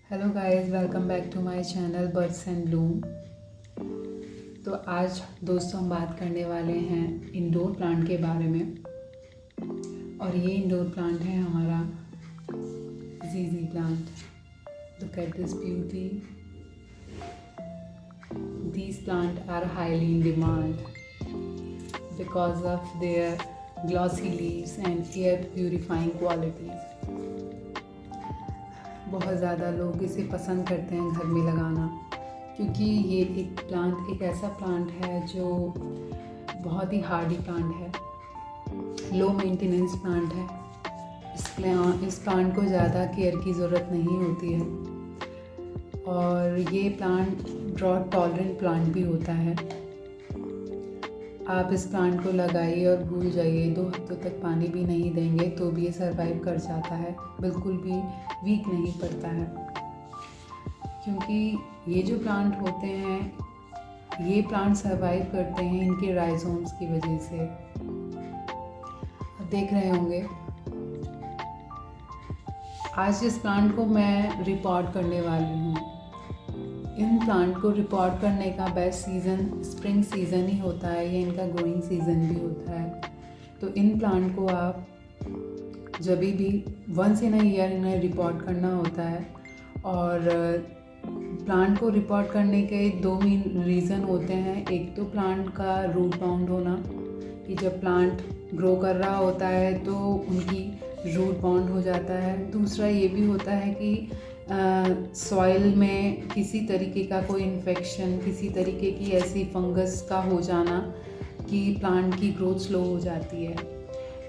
Hello guys, welcome back to my channel birds and bloom. तो आज दोस्तों हम बात करने वाले हैं इंडोर प्लांट के बारे में। और ये इंडोर प्लांट है हमारा जीजी plant. Look at this beauty. These plant are highly in demand because of their glossy leaves and air purifying qualities. बहुत ज़्यादा लोग इसे पसंद करते हैं घर में लगाना, क्योंकि ये एक ऐसा प्लांट है जो बहुत ही हार्डी प्लांट है, लो मेंटेनेंस प्लांट है। इस प्लांट को ज़्यादा केयर की ज़रूरत नहीं होती है और ये प्लांट ड्रॉट टॉलरेंट प्लांट भी होता है। आप इस प्लांट को लगाइए और भूल जाइए, 2 हफ्तों तक पानी भी नहीं देंगे तो भी ये सरवाइव कर जाता है, बिल्कुल भी वीक नहीं पड़ता है। क्योंकि ये जो प्लांट होते हैं, ये प्लांट सरवाइव करते हैं इनके राइजोम्स की वजह से। आप देख रहे होंगे, आज इस प्लांट को मैं रिपोर्ट करने वाली हूँ। इन प्लांट को रिपोर्ट करने का बेस्ट सीज़न स्प्रिंग सीज़न ही होता है, ये इनका ग्रोइंग सीज़न भी होता है। तो इन प्लांट को आप जब भी वंस इन अ ईयर इन्हें रिपोर्ट करना होता है। और प्लांट को रिपोर्ट करने के 2 मेन रीज़न होते हैं। एक तो प्लांट का रूट बाउंड होना, कि जब प्लांट ग्रो कर रहा होता है तो उनकी रूट बाउंड हो जाता है। दूसरा ये भी होता है कि सॉइल में किसी तरीके का कोई इन्फेक्शन, किसी तरीके की ऐसी फंगस का हो जाना कि प्लांट की ग्रोथ स्लो हो जाती है।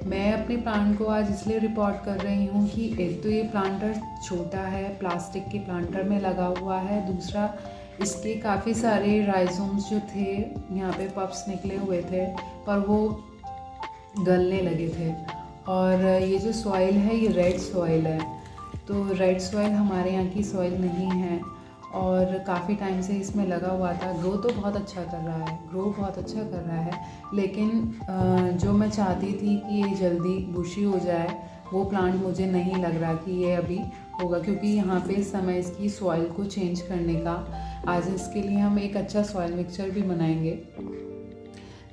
मैं अपने प्लांट को आज इसलिए रिपोर्ट कर रही हूँ कि एक तो ये प्लांटर छोटा है, प्लास्टिक के प्लांटर में लगा हुआ है। दूसरा, इसके काफ़ी सारे राइजोम्स जो थे, यहाँ पे पप्स निकले हुए थे पर वो गलने लगे थे। और ये जो सॉइल है ये रेड सॉइल है, तो रेड सॉइल हमारे यहाँ की सॉइल नहीं है और काफ़ी टाइम से इसमें लगा हुआ था। ग्रो तो बहुत अच्छा कर रहा है, लेकिन जो मैं चाहती थी कि ये जल्दी बुशी हो जाए, वो प्लांट मुझे नहीं लग रहा कि ये अभी होगा। क्योंकि यहाँ पे इस समय इसकी सॉइल को चेंज करने का, आज इसके लिए हम एक अच्छा सॉइल मिक्सचर भी बनाएंगे।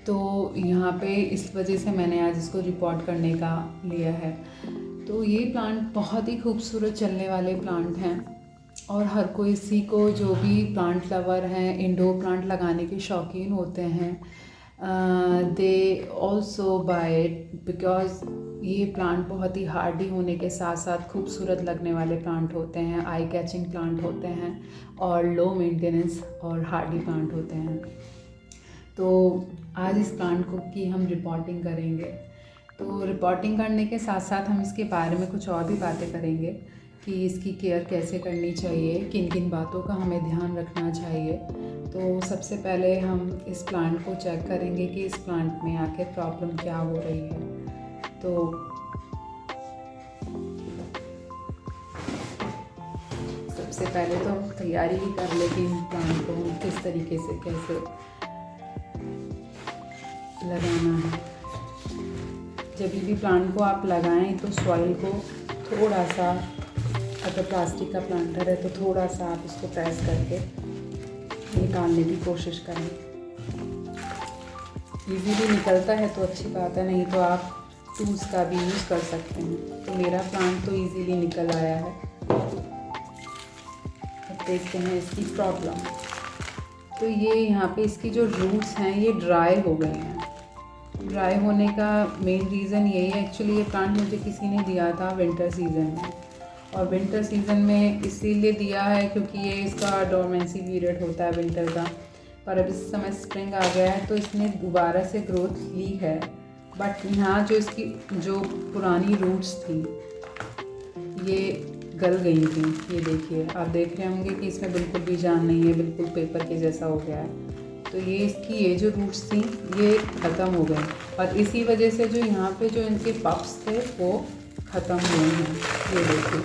तो यहाँ पे इस वजह से मैंने आज इसको रिपोर्ट करने का लिया है। तो ये प्लांट बहुत ही खूबसूरत चलने वाले प्लांट हैं और हर कोई इसी को, जो भी प्लांट लवर हैं, इंडोर प्लांट लगाने के शौकीन होते हैं, they also buy it because ये प्लांट बहुत ही हार्डी होने के साथ साथ खूबसूरत लगने वाले प्लांट होते हैं, आई कैचिंग प्लांट होते हैं और लो मेंटेनेंस और हार्डी प्लांट होते हैं। तो आज इस प्लांट को की हम रिपोर्टिंग करेंगे। तो रिपोर्टिंग करने के साथ साथ हम इसके बारे में कुछ और भी बातें करेंगे कि इसकी केयर कैसे करनी चाहिए, किन किन बातों का हमें ध्यान रखना चाहिए। तो सबसे पहले हम इस प्लांट को चेक करेंगे कि इस प्लांट में आखिर प्रॉब्लम क्या हो रही है। तो सबसे पहले तो हम तैयारी ही कर ले कि इन प्लांट को किस तरीके से कैसे लगाना है। जब भी प्लांट को आप लगाएं तो सॉइल को थोड़ा सा, अगर प्लास्टिक का प्लांटर है तो थोड़ा सा आप इसको प्रेस करके निकालने की कोशिश करें। इजीली निकलता है तो अच्छी बात है, नहीं तो आप टूल्स का भी यूज़ कर सकते हैं। तो मेरा प्लांट तो इजीली निकल आया है। अब देखते हैं इसकी प्रॉब्लम। तो ये यहाँ पे इसकी जो रूट्स हैं ये ड्राई हो गए हैं। ड्राई होने का मेन रीज़न यही है। एक्चुअली ये प्लांट मुझे किसी ने दिया था विंटर सीज़न में, और विंटर सीज़न में इसीलिए दिया है क्योंकि ये इसका डोरमेंसी पीरियड होता है विंटर का। पर अब इस समय स्प्रिंग आ गया है तो इसने दोबारा से ग्रोथ ली है। बट यहाँ जो इसकी जो पुरानी रूट्स थी ये गल गई थी। ये देखिए, आप देख रहे होंगे कि इसमें बिल्कुल भी जान नहीं है, बिल्कुल पेपर के जैसा हो गया है। तो ये जो रूट्स थी ये ख़त्म हो गए और इसी वजह से जो यहाँ पे जो इनके पप्स थे वो ख़त्म हुए हैं। ये देखिए,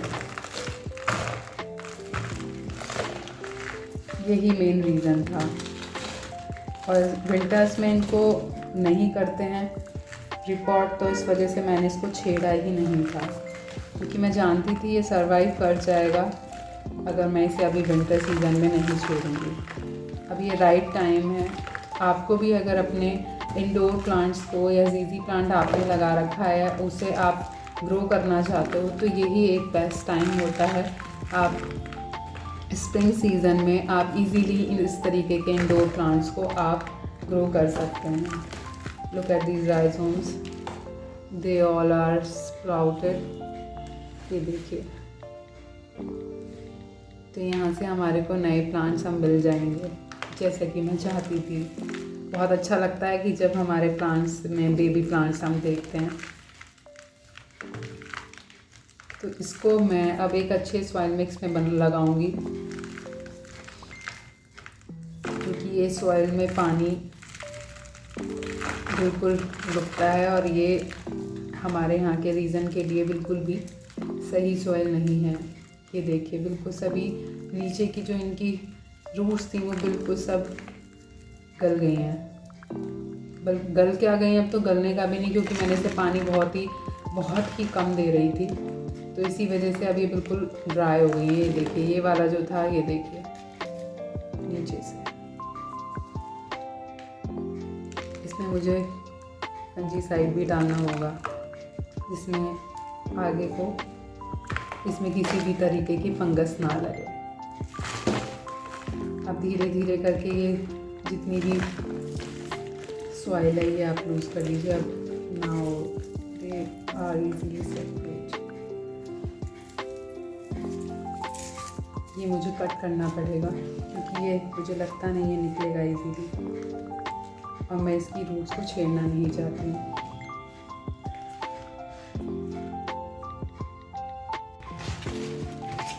यही मेन रीज़न था। और विंटर्स में इनको नहीं करते हैं रिपोर्ट, तो इस वजह से मैंने इसको छेड़ा ही नहीं था, क्योंकि मैं जानती थी ये सरवाइव कर जाएगा। अगर मैं इसे अभी विंटर सीज़न में नहीं छोड़ूंगी। अब ये राइट टाइम है। आपको भी अगर अपने इंडोर प्लांट्स को या जीजी प्लांट आपने लगा रखा है उसे आप ग्रो करना चाहते हो तो यही एक बेस्ट टाइम होता है। आप स्प्रिंग सीज़न में आप इजीली इस तरीके के इंडोर प्लांट्स को आप ग्रो कर सकते हैं। Look at these rhizomes, they all are sprouted. ये देखिए, तो यहाँ से हमारे को नए प्लांट्स हम मिल जाएंगे जैसे कि मैं चाहती थी। बहुत अच्छा लगता है कि जब हमारे प्लांट्स में बेबी प्लांट्स हम देखते हैं। तो इसको मैं अब एक अच्छे सॉइल मिक्स में लगाऊंगी क्योंकि ये सॉइल में पानी बिल्कुल रुकता है और ये हमारे यहाँ के रीजन के लिए बिल्कुल भी सही सॉइल नहीं है। ये देखिए, बिल्कुल सभी नीचे की जो इनकी रूट्स थी वो बिल्कुल सब गल गई हैं। गल क्या गई, अब तो गलने का भी नहीं क्योंकि मैंने इसे पानी बहुत ही कम दे रही थी, तो इसी वजह से अब ये बिल्कुल ड्राई हो गई है। ये देखिए, ये वाला जो था, ये देखिए नीचे से इसमें मुझे फंजीसाइड भी डालना होगा जिसमें आगे को इसमें किसी भी तरीके की फंगस ना लगे। अब धीरे धीरे करके ये जितनी भी सॉइल है ये आप लूज़ कर लीजिए। अब now they are easily separate. ये मुझे कट करना पड़ेगा क्योंकि ये मुझे लगता नहीं है निकलेगा इजीली और मैं इसकी रूट्स को छेड़ना नहीं चाहती हूँ।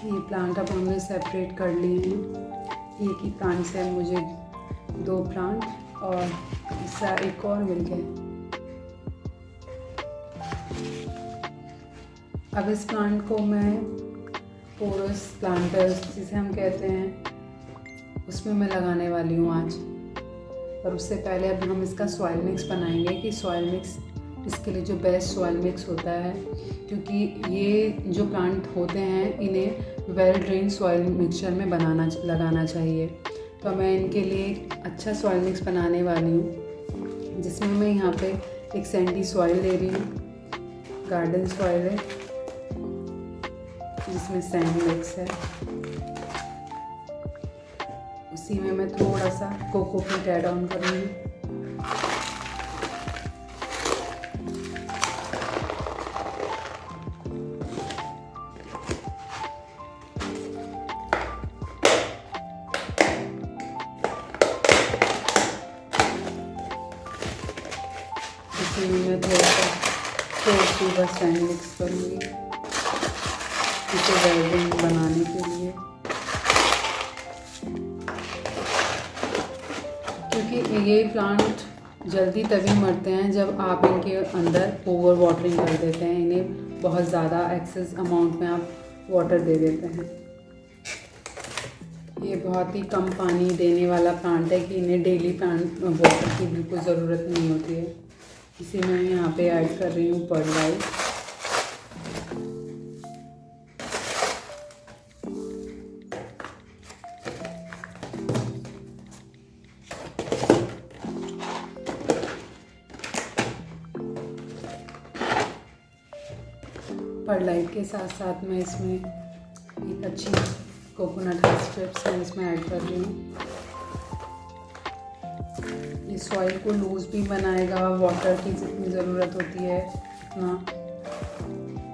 ये प्लांट अब हमने सेपरेट कर लिए हैं। एक ही प्लांट से मुझे 2 प्लांट और इसका एक और मिल गया। अब इस प्लांट को मैं पोरस प्लांटर्स जिसे हम कहते हैं उसमें मैं लगाने वाली हूँ आज। और उससे पहले अब हम इसका सॉइल मिक्स बनाएंगे कि सॉइल मिक्स इसके लिए जो बेस्ट सॉइल मिक्स होता है, क्योंकि ये जो प्लांट होते हैं इन्हें वेल ड्रेन सॉइल मिक्सचर में लगाना चाहिए। तो मैं इनके लिए अच्छा सॉइल मिक्स बनाने वाली हूँ जिसमें मैं यहाँ पे एक सैंडी सॉइल ले रही हूँ। गार्डन सॉइल है जिसमें सैंड मिक्स है। उसी में मैं थोड़ा सा कोकोपीट ऐड ऑन करूँगी। इसी में मैं थोड़ा सा सैंड मिक्स करूँगी इसे वेल्डिंग बनाने के लिए, क्योंकि ये प्लांट जल्दी तभी मरते हैं जब आप इनके अंदर ओवर वाटरिंग कर देते हैं। इन्हें बहुत ज़्यादा एक्सेस अमाउंट में आप वाटर दे देते हैं। ये बहुत ही कम पानी देने वाला प्लांट है कि इन्हें डेली प्लांट वाटर की बिल्कुल ज़रूरत नहीं होती है। इसी में मैं यहाँ पे ऐड कर रही हूँ परलाइट। परलाइट के साथ साथ मैं इसमें एक अच्छी कोकोनट स्ट्रिप्स मैं इसमें ऐड कर रही हूँ। ये सॉइल को लूज़ भी बनाएगा, वाटर की जितनी ज़रूरत होती है उतना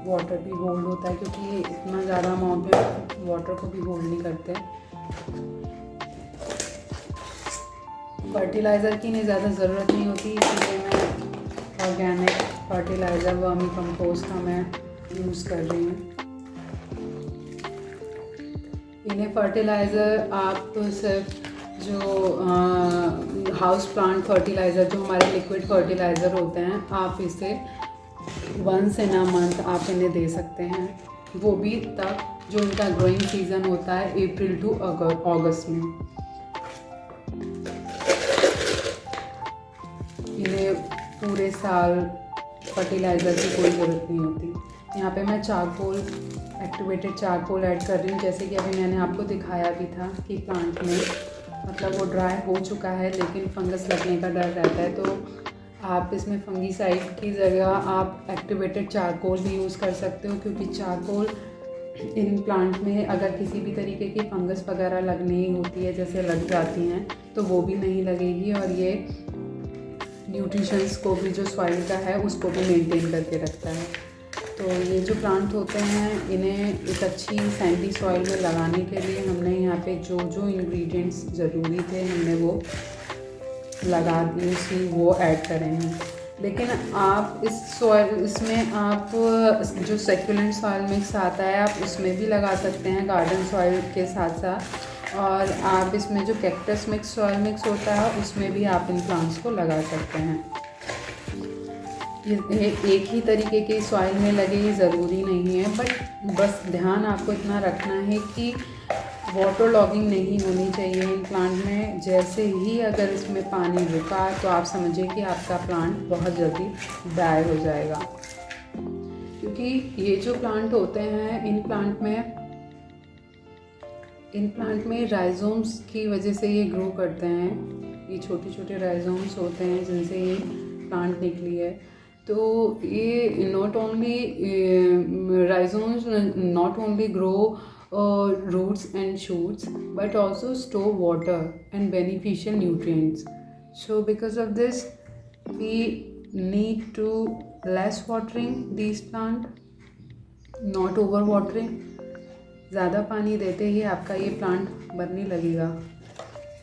वाटर भी होल्ड होता है, क्योंकि ये इतना ज़्यादा अमाउंट में वाटर को भी होल्ड नहीं करते। फर्टिलाइज़र की इन्हें ज़्यादा ज़रूरत नहीं होती, इसलिए मैं ऑर्गेनिक फर्टिलाइज़र वर्मी कंपोस्ट का मैं यूज़ कर रही हूँ। इन्हें फर्टिलाइज़र आप सिर्फ जो हाउस प्लांट फर्टिलाइज़र जो हमारे लिक्विड फर्टिलाइज़र होते हैं, आप इसे वंस इन अ मंथ आप इन्हें दे सकते हैं, वो भी तब जो इनका ग्रोइंग सीज़न होता है अप्रैल टू अगस्त में। इन्हें पूरे साल फर्टिलाइज़र की कोई ज़रूरत नहीं होती। यहाँ पे मैं चारकोल एक्टिवेटेड चारकोल ऐड कर रही हूँ। जैसे कि अभी मैंने आपको दिखाया भी था कि प्लांट में मतलब वो ड्राई हो चुका है लेकिन फंगस लगने का डर रहता है, तो आप इसमें फंगीसाइड की जगह आप एक्टिवेटेड चारकोल भी यूज़ कर सकते हो, क्योंकि चारकोल इन प्लांट में अगर किसी भी तरीके की फंगस वगैरह लगनी होती है, जैसे लग जाती हैं, तो वो भी नहीं लगेगी और ये न्यूट्रिशंस को भी जो सॉइल का है उसको भी मेंटेन करके रखता है। तो ये जो प्लांट होते हैं इन्हें एक अच्छी सैंडी सॉइल में लगाने के लिए हमने यहाँ पे जो जो इंग्रेडिएंट्स ज़रूरी थे हमने वो लगा दी, उसी वो ऐड करेंगे। लेकिन आप इसमें आप जो सेक्युलेंट सॉइल मिक्स आता है आप उसमें भी लगा सकते हैं गार्डन सॉइल के साथ साथ, और आप इसमें जो कैक्टस मिक्स सॉइल मिक्स होता है उसमें भी आप इन प्लांट्स को लगा सकते हैं। ये एक ही तरीके के सॉइल में लगे ये ज़रूरी नहीं है, बट बस ध्यान आपको इतना रखना है कि वाटर लॉगिंग नहीं होनी चाहिए इन प्लांट में। जैसे ही अगर इसमें पानी रुका तो आप समझिए कि आपका प्लांट बहुत जल्दी डाई हो जाएगा, क्योंकि ये जो प्लांट होते हैं इन प्लांट में राइजोम्स की वजह से ये ग्रो करते हैं। ये छोटे छोटे राइजोम्स होते हैं जिनसे ये प्लांट निकली है। तो ये not only grow roots and shoots but also store water and beneficial nutrients. So because of this we need to less watering these plant, not over watering. ज़्यादा पानी देते ही आपका ये प्लांट मरने लगेगा।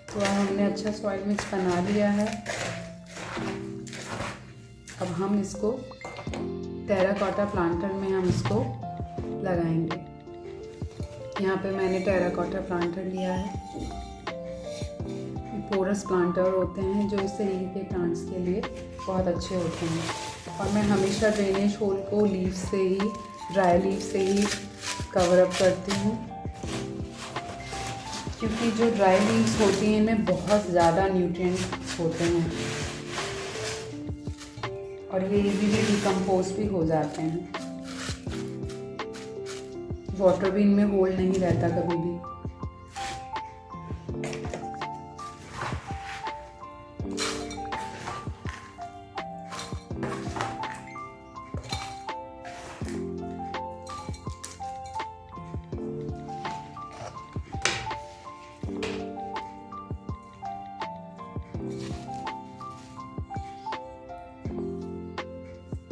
तो अब हमने अच्छा सॉइल मिक्स बना लिया है। अब हम इसको टेराकोटा प्लांटर में हम इसको लगाएंगे। यहाँ पे मैंने टेराकोटा प्लांटर लिया है। पोरस प्लांटर होते हैं जो इस तरीके के प्लांट्स के लिए बहुत अच्छे होते हैं। और मैं हमेशा ड्रेनेज होल को लीफ से ही, ड्राई लीफ से ही कवर अप करती हूँ, क्योंकि जो ड्राई लीव्स होती हैं इनमें बहुत ज़्यादा न्यूट्रिएंट्स होते हैं और ये इजीली डिकम्पोज भी हो जाते हैं। वाटर भी इनमें होल्ड नहीं रहता कभी भी।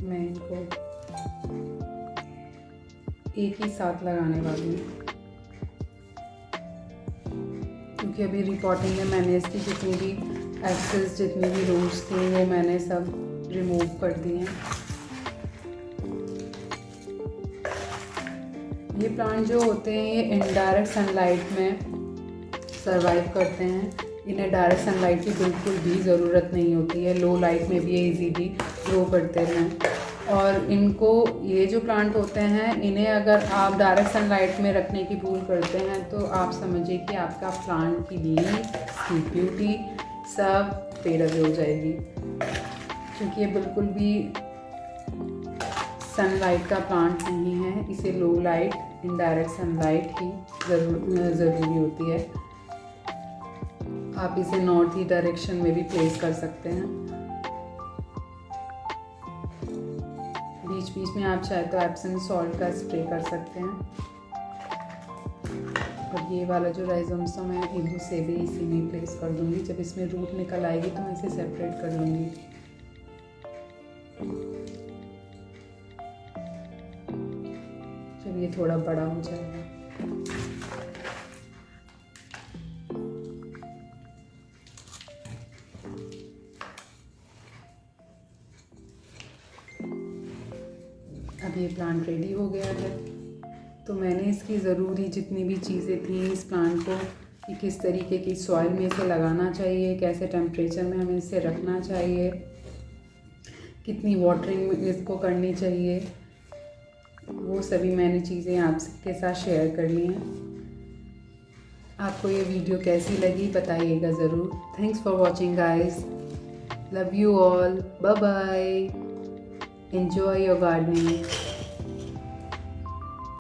मैं इनको एक ही साथ लगाने वाली हूँ, क्योंकि अभी रिपोर्टिंग में मैंने इसकी जितनी भी एक्सेस, जितनी भी रूट्स थी वो मैंने सब रिमूव कर दिए हैं। ये प्लांट जो होते हैं ये इनडायरेक्ट सनलाइट में सरवाइव करते हैं। इन्हें डायरेक्ट सनलाइट की बिल्कुल भी ज़रूरत नहीं होती है। लो लाइट में भी ये इजीली ग्रो करते हैं। और इनको, ये जो प्लांट होते हैं इन्हें अगर आप डायरेक्ट सनलाइट में रखने की भूल करते हैं तो आप समझिए कि आपका प्लांट की लीफ, की ब्यूटी सब फेड अवे हो जाएगी, क्योंकि ये बिल्कुल भी सनलाइट का प्लांट नहीं है। इसे लो लाइट, इनडायरेक्ट सनलाइट ही ज़रूरी होती है। आप इसे नॉर्थ ईस्ट डायरेक्शन में भी प्लेस कर सकते हैं। बीच बीच में आप चाहे तो एप्सम सॉल्ट का स्प्रे कर सकते हैं। और ये वाला जो राइजोम्स मैं इनको से भी इसी में प्लेस कर दूंगी। जब इसमें रूट निकल आएगी तो मैं इसे सेपरेट कर लूँगी। जब ये थोड़ा बड़ा हो जाएगा। अब ये प्लांट रेडी हो गया है। तो मैंने इसकी ज़रूरी जितनी भी चीज़ें थी इस प्लांट को, कि किस तरीके की सॉइल में इसे लगाना चाहिए, कैसे टेम्परेचर में हमें इसे रखना चाहिए, कितनी वाटरिंग इसको करनी चाहिए, वो सभी मैंने चीज़ें आपके साथ शेयर कर ली हैं। आपको ये वीडियो कैसी लगी बताइएगा ज़रूर। Thanks for watching guys. Love you all. Bye bye. Enjoy your gardening.